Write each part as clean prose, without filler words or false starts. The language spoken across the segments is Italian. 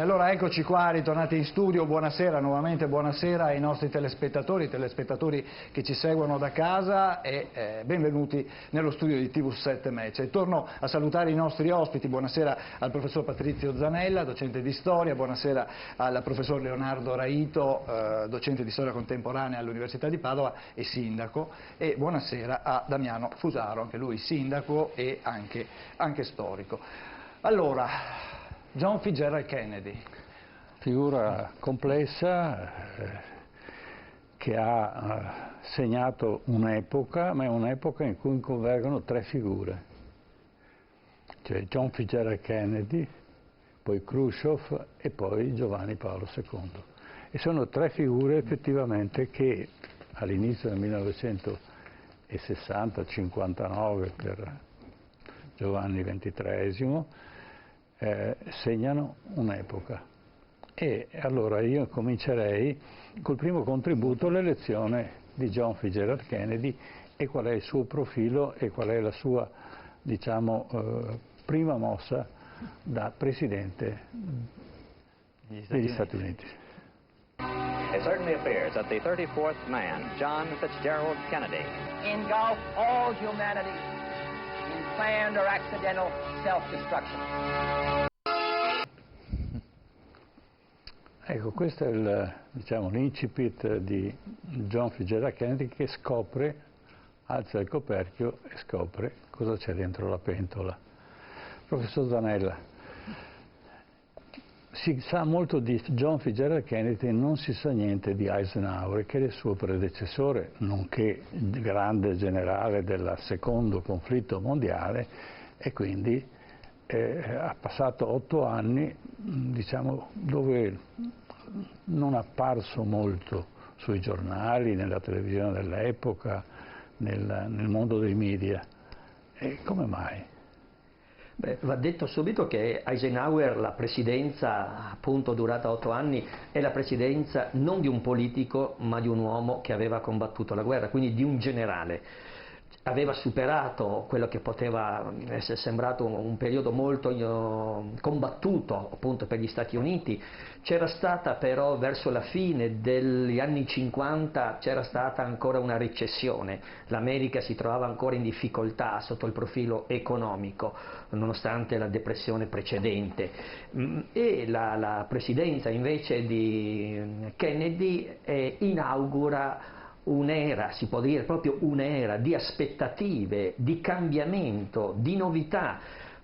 allora eccoci qua, ritornati in studio, buonasera, nuovamente buonasera ai nostri telespettatori che ci seguono da casa e benvenuti nello studio di TV7 Match. E torno a salutare i nostri ospiti, buonasera al professor Patrizio Zanella, docente di storia, buonasera al professor Leonardo Raito, docente di storia contemporanea all'Università di Padova e sindaco, e buonasera a Damiano Fusaro, anche lui sindaco e anche storico. Allora, John Fitzgerald Kennedy. Figura complessa che ha segnato un'epoca, ma è un'epoca in cui convergono tre figure. Cioè John Fitzgerald Kennedy, poi Khrushchev e poi Giovanni Paolo II. E sono tre figure effettivamente che all'inizio del 1960, 59 per Giovanni XXIII, segnano un'epoca. E allora io comincerei col primo contributo all'elezione di John Fitzgerald Kennedy e qual è il suo profilo e qual è la sua, diciamo, prima mossa da presidente degli Stati Uniti. It certainly appears that the 34th man, John Fitzgerald Kennedy, engulf all humanity in planned or accidental self-destruction. Ecco, questo è diciamo, l'incipit di John Fitzgerald Kennedy che scopre, alza il coperchio e scopre cosa c'è dentro la pentola. Professor Zanella, si sa molto di John Fitzgerald Kennedy e non si sa niente di Eisenhower, che è il suo predecessore, nonché grande generale del secondo conflitto mondiale, e quindi ha passato 8 anni, diciamo, dove non è apparso molto sui giornali, nella televisione dell'epoca, nel mondo dei media. E come mai? Beh, va detto subito che Eisenhower, la presidenza appunto durata 8 anni, è la presidenza non di un politico ma di un uomo che aveva combattuto la guerra, quindi di un generale. Aveva superato quello che poteva essere sembrato un periodo molto combattuto appunto per gli Stati Uniti. C'era stata però verso la fine degli anni 50 c'era stata ancora una recessione, l'America si trovava ancora in difficoltà sotto il profilo economico nonostante la depressione precedente, e la presidenza invece di Kennedy inaugura un'era, si può dire proprio un'era di aspettative, di cambiamento, di novità,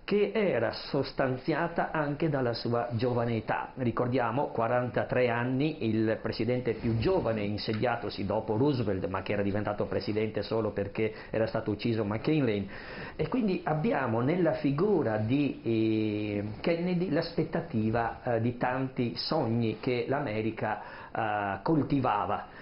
che era sostanziata anche dalla sua giovane età. Ricordiamo, 43 anni, il presidente più giovane insediatosi dopo Roosevelt, ma che era diventato presidente solo perché era stato ucciso McKinley. E quindi abbiamo nella figura di Kennedy l'aspettativa di tanti sogni che l'America coltivava.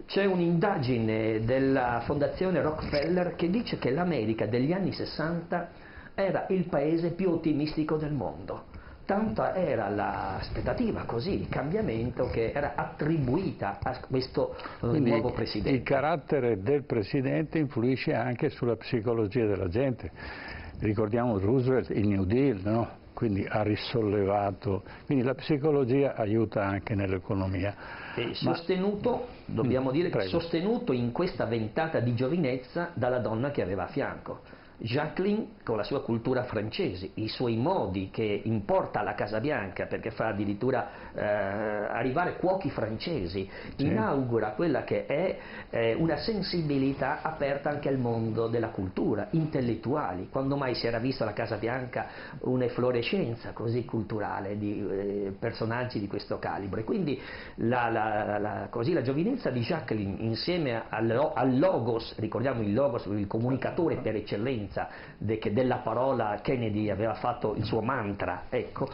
C'è un'indagine della fondazione Rockefeller che dice che l'America degli anni 60 era il paese più ottimistico del mondo. Tanta era l'aspettativa, così, il cambiamento che era attribuita a questo nuovo presidente. Il carattere del presidente influisce anche sulla psicologia della gente. Ricordiamo Roosevelt, il New Deal, no? Quindi ha risollevato, quindi la psicologia aiuta anche nell'economia. E sostenuto, dobbiamo dire, sostenuto in questa ventata di giovinezza dalla donna che aveva a fianco. Jacqueline, con la sua cultura francese, i suoi modi che importa alla Casa Bianca, perché fa addirittura arrivare cuochi francesi, sì, inaugura quella che è una sensibilità aperta anche al mondo della cultura, intellettuali. Quando mai si era visto alla Casa Bianca un'efflorescenza così culturale di personaggi di questo calibro? E quindi la giovinezza di Jacqueline insieme al logos, ricordiamo il logos, il comunicatore per eccellenza, che della parola Kennedy aveva fatto il suo mantra, ecco,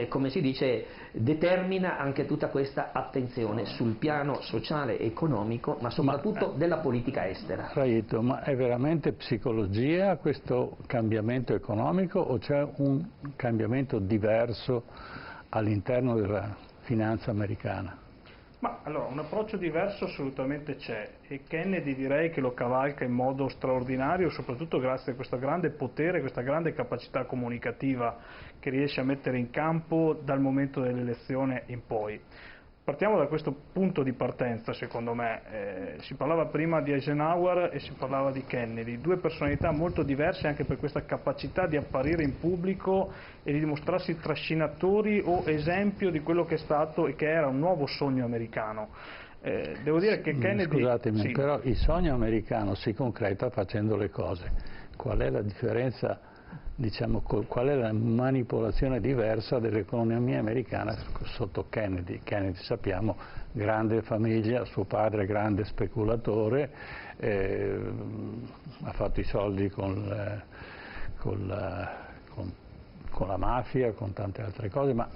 come si dice, determina anche tutta questa attenzione sul piano sociale e economico, ma soprattutto della politica estera. Raito, ma è veramente psicologia questo cambiamento economico o c'è un cambiamento diverso all'interno della finanza americana? Ma allora, un approccio diverso assolutamente c'è e Kennedy direi che lo cavalca in modo straordinario, soprattutto grazie a questo grande potere, questa grande capacità comunicativa che riesce a mettere in campo dal momento dell'elezione in poi. Partiamo da questo punto di partenza, secondo me. Si parlava prima di Eisenhower e si parlava di Kennedy, due personalità molto diverse anche per questa capacità di apparire in pubblico e di dimostrarsi trascinatori o esempio di quello che è stato e che era un nuovo sogno americano. Devo dire che Kennedy... Scusatemi, sì. Però il sogno americano si concreta facendo le cose. Qual è la differenza? Diciamo, qual è la manipolazione diversa dell'economia americana sotto Kennedy? Kennedy, sappiamo, grande famiglia, suo padre grande speculatore, ha fatto i soldi con la mafia, con tante altre cose, ma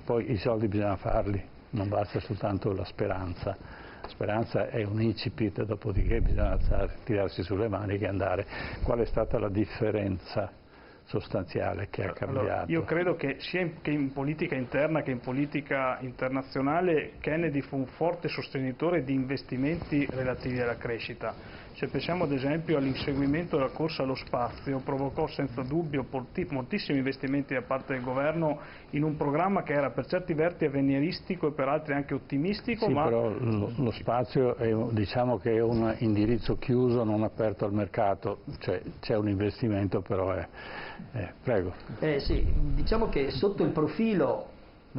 poi i soldi bisogna farli, non basta soltanto la speranza. La speranza è un incipit, dopodiché bisogna tirarsi sulle maniche e andare. Qual è stata la differenza sostanziale che ha cambiato? Allora, io credo che sia in politica interna che in politica internazionale Kennedy fu un forte sostenitore di investimenti relativi alla crescita. Se pensiamo ad esempio all'inseguimento della corsa allo spazio, provocò senza dubbio moltissimi investimenti da parte del governo in un programma che era per certi versi avveniristico e per altri anche ottimistico. Sì, ma... però lo spazio è, diciamo che è un indirizzo chiuso, non aperto al mercato, cioè c'è un investimento, però è... prego. Sì, diciamo che sotto il profilo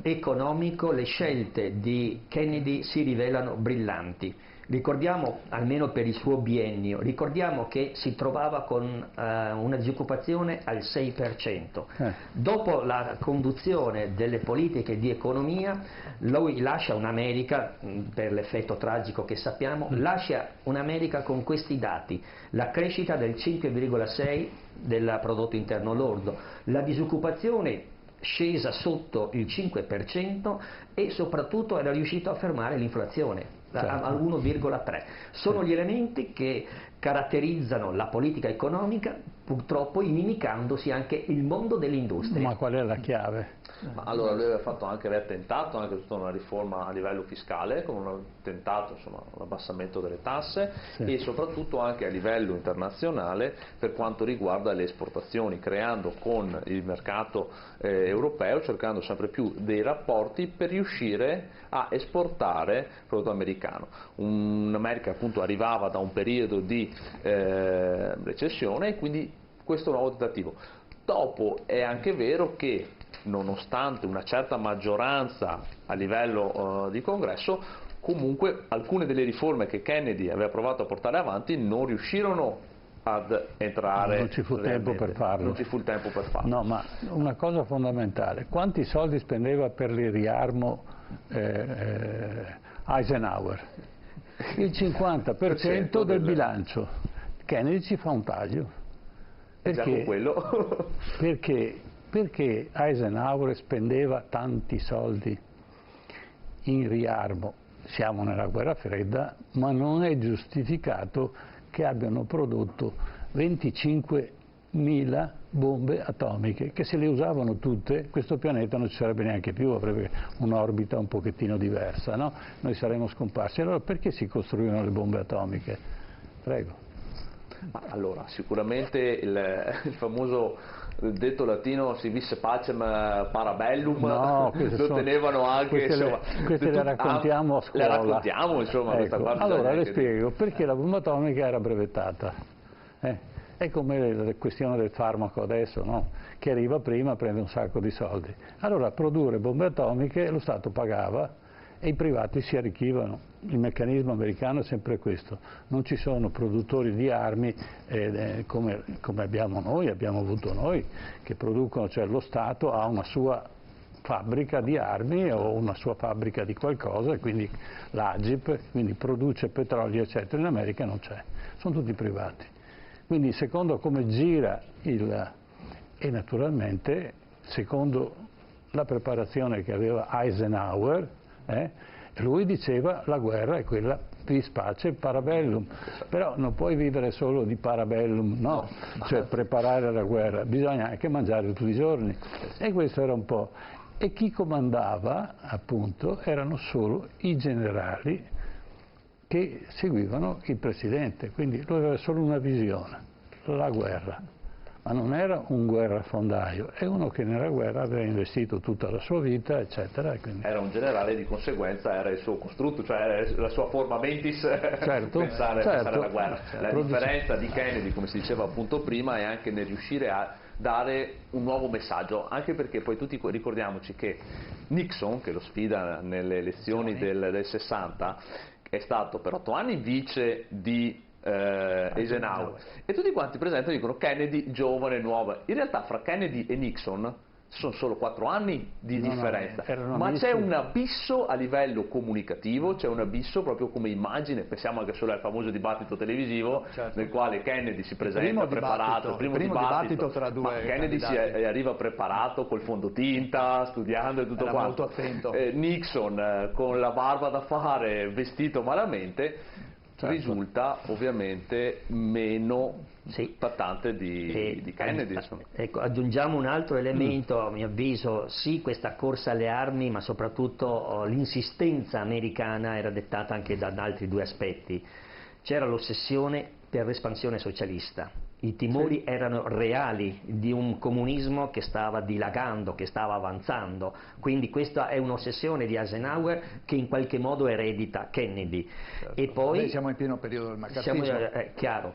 economico le scelte di Kennedy si rivelano brillanti. Ricordiamo, almeno per il suo biennio, ricordiamo che si trovava con una disoccupazione al 6%. Dopo la conduzione delle politiche di economia, lui lascia un'America, per l'effetto tragico che sappiamo, lascia un'America con questi dati: la crescita del 5,6% del prodotto interno lordo, la disoccupazione scesa sotto il 5% e soprattutto era riuscito a fermare l'inflazione al 1,3. Sono gli elementi che caratterizzano la politica economica, purtroppo inimicandosi anche il mondo dell'industria. Ma qual è la chiave? Ma allora lui aveva tentato anche tutta una riforma a livello fiscale, con un tentato, insomma, un abbassamento delle tasse, sì, e soprattutto anche a livello internazionale per quanto riguarda le esportazioni, creando con il mercato europeo, cercando sempre più dei rapporti per riuscire a esportare il prodotto americano. Un'America appunto arrivava da un periodo di recessione e quindi questo è un nuovo tentativo. Dopo è anche vero che nonostante una certa maggioranza a livello di congresso, comunque alcune delle riforme che Kennedy aveva provato a portare avanti non riuscirono ad entrare. Non ci fu tempo per farlo. Non ci fu il tempo per farlo. No, ma una cosa fondamentale: quanti soldi spendeva per il riarmo Eisenhower? Il 50% del bilancio. Kennedy ci fa un taglio. Perché? Quello. Perché Eisenhower spendeva tanti soldi in riarmo? Siamo nella guerra fredda, ma non è giustificato che abbiano prodotto 25.000 bombe atomiche, che se le usavano tutte questo pianeta non ci sarebbe neanche più, avrebbe un'orbita un pochettino diversa, no? Noi saremmo scomparsi. Allora perché si costruivano le bombe atomiche? Prego. Allora, sicuramente il famoso detto latino si visse pacem parabellum, no, lo tenevano anche, queste le raccontiamo a scuola. Le raccontiamo, insomma, ecco. Questa parte. Allora le spiego, perché la bomba atomica era brevettata. È come la questione del farmaco adesso, no? Che arriva prima, prende un sacco di soldi. Allora, produrre bombe atomiche lo Stato pagava e i privati si arricchivano. Il meccanismo americano è sempre questo: non ci sono produttori di armi come abbiamo avuto noi, che producono, cioè lo Stato ha una sua fabbrica di armi o una sua fabbrica di qualcosa, e quindi l'Agip, quindi produce petrolio eccetera. In America non c'è, sono tutti privati. Quindi secondo come gira e naturalmente secondo la preparazione che aveva Eisenhower, lui diceva la guerra è quella vis pace parabellum, però non puoi vivere solo di parabellum, no, cioè preparare la guerra, bisogna anche mangiare tutti i giorni, e questo era un po'. e chi comandava appunto erano solo i generali che seguivano il presidente, quindi lui aveva solo una visione, la guerra, ma non era un guerrafondaio, è uno che nella guerra aveva investito tutta la sua vita, eccetera. E quindi... Era un generale, di conseguenza era il suo costrutto, cioè era la sua forma mentis, pensare alla guerra. La differenza di Kennedy, come si diceva appunto prima, è anche nel riuscire a dare un nuovo messaggio, anche perché poi tutti ricordiamoci che Nixon, che lo sfida nelle elezioni del 60, è stato per 8 anni vice di Eisenhower, e tutti quanti presenti dicono Kennedy giovane, nuova. In realtà fra Kennedy e Nixon sono solo 4 anni di differenza, ma c'è un abisso a livello comunicativo, c'è un abisso proprio come immagine. Pensiamo anche solo al famoso dibattito televisivo, nel quale Kennedy si presenta preparato, il primo dibattito tra due ma Kennedy arriva preparato col fondotinta, studiando e tutto quanto. Molto attento. Nixon con la barba da fare, vestito malamente, risulta ovviamente meno impattante di Kennedy. Ecco, aggiungiamo un altro elemento, a mio avviso, sì, questa corsa alle armi, ma soprattutto l'insistenza americana era dettata anche da altri due aspetti. C'era l'ossessione per l'espansione socialista. I timori erano reali di un comunismo che stava dilagando, che stava avanzando, quindi questa è un'ossessione di Eisenhower che in qualche modo eredita Kennedy. Certo. E poi noi siamo in pieno periodo del maccartismo.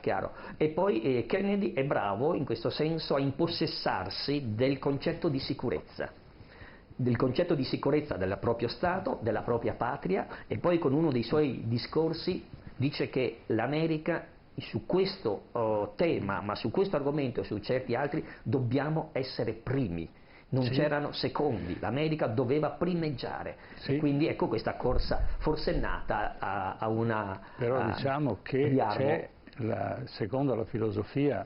Chiaro. E poi Kennedy è bravo in questo senso a impossessarsi del concetto di sicurezza del proprio Stato, della propria patria, e poi con uno dei suoi discorsi dice che l'America su questo tema, ma su questo argomento e su certi altri, dobbiamo essere primi. Non c'erano secondi, l'America doveva primeggiare. E quindi ecco questa corsa forse è nata a una... Però diciamo che c'è, secondo la filosofia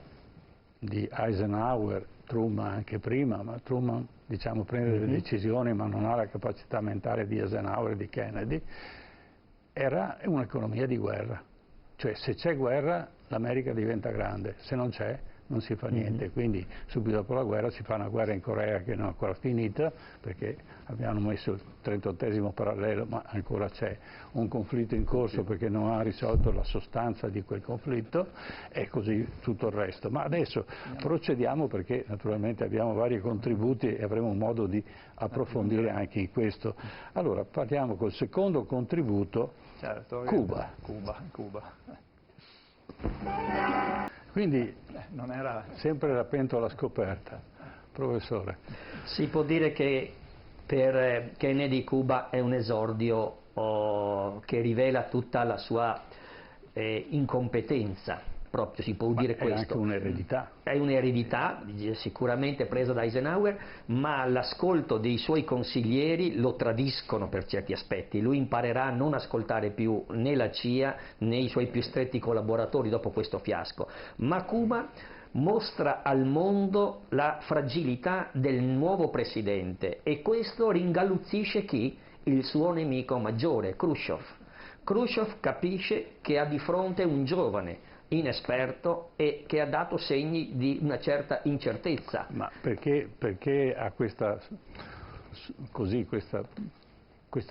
di Eisenhower, Truman anche prima, ma Truman diciamo prende le decisioni ma non ha la capacità mentale di Eisenhower e di Kennedy, era un'economia di guerra. Cioè se c'è guerra l'America diventa grande, se non c'è non si fa niente, quindi subito dopo la guerra si fa una guerra in Corea che non è ancora finita perché abbiamo messo il 38° parallelo, ma ancora c'è un conflitto in corso perché non ha risolto la sostanza di quel conflitto, e così tutto il resto. Ma adesso procediamo perché naturalmente abbiamo vari contributi e avremo modo di approfondire anche in questo. Allora partiamo col secondo contributo, Cuba. Quindi non era sempre la pentola scoperta, professore. Si può dire che per Kennedy Cuba è un esordio che rivela tutta la sua incompetenza, proprio si può dire questo. È anche un'eredità. È un'eredità sicuramente presa da Eisenhower, ma l'ascolto dei suoi consiglieri lo tradiscono per certi aspetti. Lui imparerà a non ascoltare più né la CIA né i suoi più stretti collaboratori dopo questo fiasco. Ma Cuba mostra al mondo la fragilità del nuovo presidente, e questo ringalluzzisce chi? Il suo nemico maggiore, Khrushchev. Khrushchev capisce che ha di fronte un giovane inesperto e che ha dato segni di una certa incertezza. Ma perché ha questa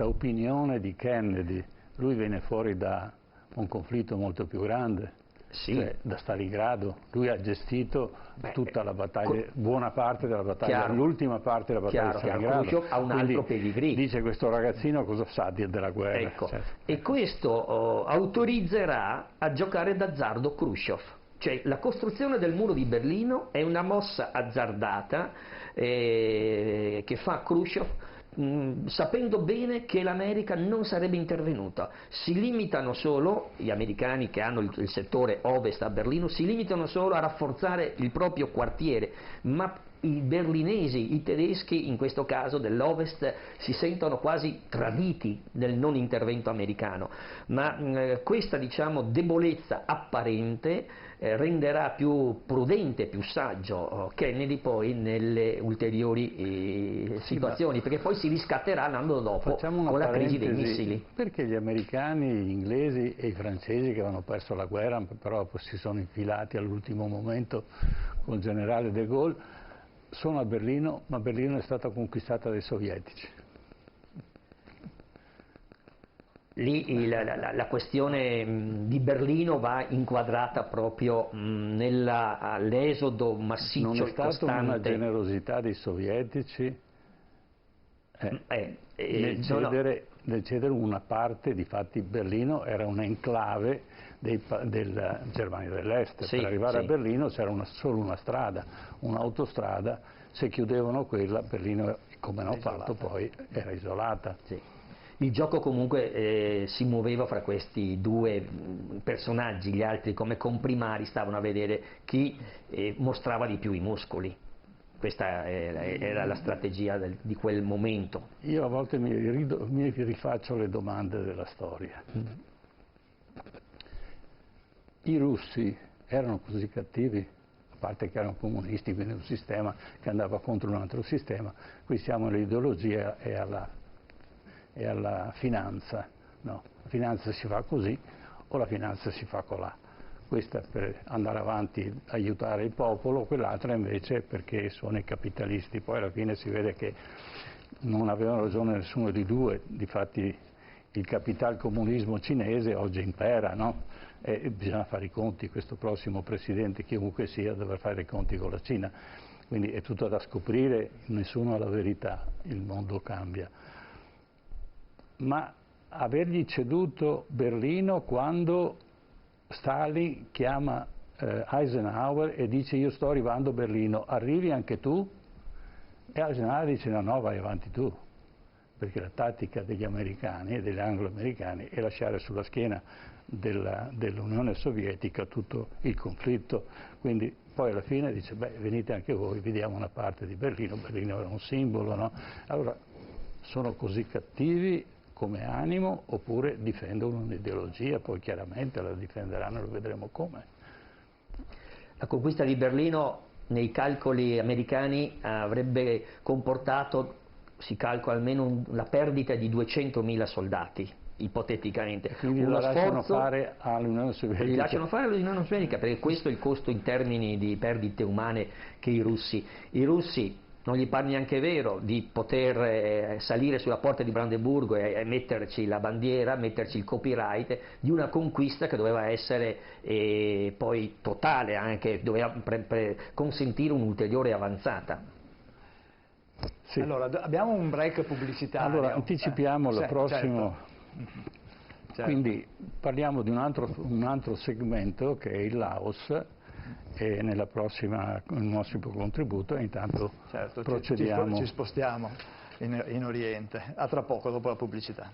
opinione di Kennedy? Lui viene fuori da un conflitto molto più grande. Cioè, da Stalingrado, lui ha gestito tutta la battaglia, buona parte della battaglia, l'ultima parte della battaglia di Stalingrado. Ha un altro pedigree. Dice questo ragazzino cosa sa della guerra. Ecco. E questo autorizzerà a giocare d'azzardo Khrushchev. Cioè la costruzione del muro di Berlino è una mossa azzardata che fa Khrushchev sapendo bene che l'America non sarebbe intervenuta. Si limitano solo, gli americani che hanno il settore ovest a Berlino, si limitano solo a rafforzare il proprio quartiere, ma i berlinesi, i tedeschi in questo caso dell'ovest, si sentono quasi traditi nel non intervento americano, ma questa debolezza apparente renderà più prudente, più saggio Kennedy poi nelle ulteriori situazioni, perché poi si riscatterà l'anno dopo con la crisi dei missili. Perché gli americani, gli inglesi e i francesi che avevano perso la guerra però si sono infilati all'ultimo momento con il generale de Gaulle, sono a Berlino, ma Berlino è stata conquistata dai sovietici. Lì la questione di Berlino va inquadrata proprio nell'esodo massiccio non è e stata costante. Una generosità dei sovietici nel cedere una parte, difatti Berlino era un'enclave della Germania dell'Est. Sì, per arrivare sì. a Berlino c'era solo una strada, un'autostrada, se chiudevano quella Berlino, come hanno fatto poi, era isolata. Sì. Il gioco comunque si muoveva fra questi due personaggi, gli altri come comprimari stavano a vedere chi mostrava di più i muscoli. Questa era la strategia di quel momento. Io a volte mi rifaccio le domande della storia. I russi erano così cattivi? A parte che erano comunisti, quindi un sistema che andava contro un altro sistema. Qui siamo all'ideologia e alla finanza. No, la finanza si fa così o la finanza si fa colà. Questa per andare avanti, aiutare il popolo, quell'altra invece perché sono i capitalisti. Poi alla fine si vede che non avevano ragione nessuno di due, difatti il capitalcomunismo cinese oggi impera, no? E bisogna fare i conti, questo prossimo presidente, chiunque sia, dovrà fare i conti con la Cina. Quindi è tutto da scoprire, nessuno ha la verità, il mondo cambia. Ma avergli ceduto Berlino quando Stalin chiama Eisenhower e dice io sto arrivando a Berlino, arrivi anche tu? E Eisenhower dice no, vai avanti tu, perché la tattica degli americani e degli anglo-americani è lasciare sulla schiena dell'Unione Sovietica tutto il conflitto, quindi poi alla fine dice venite anche voi, vi diamo una parte di Berlino, Berlino era un simbolo, no? Allora sono così cattivi come animo oppure difendono un'ideologia, poi chiaramente la difenderanno, lo vedremo come. La conquista di Berlino nei calcoli americani avrebbe comportato, si calcola almeno la perdita di 200.000 soldati, ipoteticamente. Quindi lo lasciano fare all'Unione Sovietica. Li lasciano fare all'Unione Sovietica perché questo è il costo in termini di perdite umane che i russi non gli pare neanche vero di poter salire sulla porta di Brandeburgo e metterci la bandiera, metterci il copyright di una conquista che doveva essere poi totale, anche doveva consentire un'ulteriore avanzata. Sì. Allora, abbiamo un break pubblicitario. Allora, anticipiamo il prossimo. Certo. Quindi parliamo di un altro segmento che è il Laos. E nel prossimo contributo e intanto procediamo. Ci spostiamo in Oriente. A tra poco, dopo la pubblicità.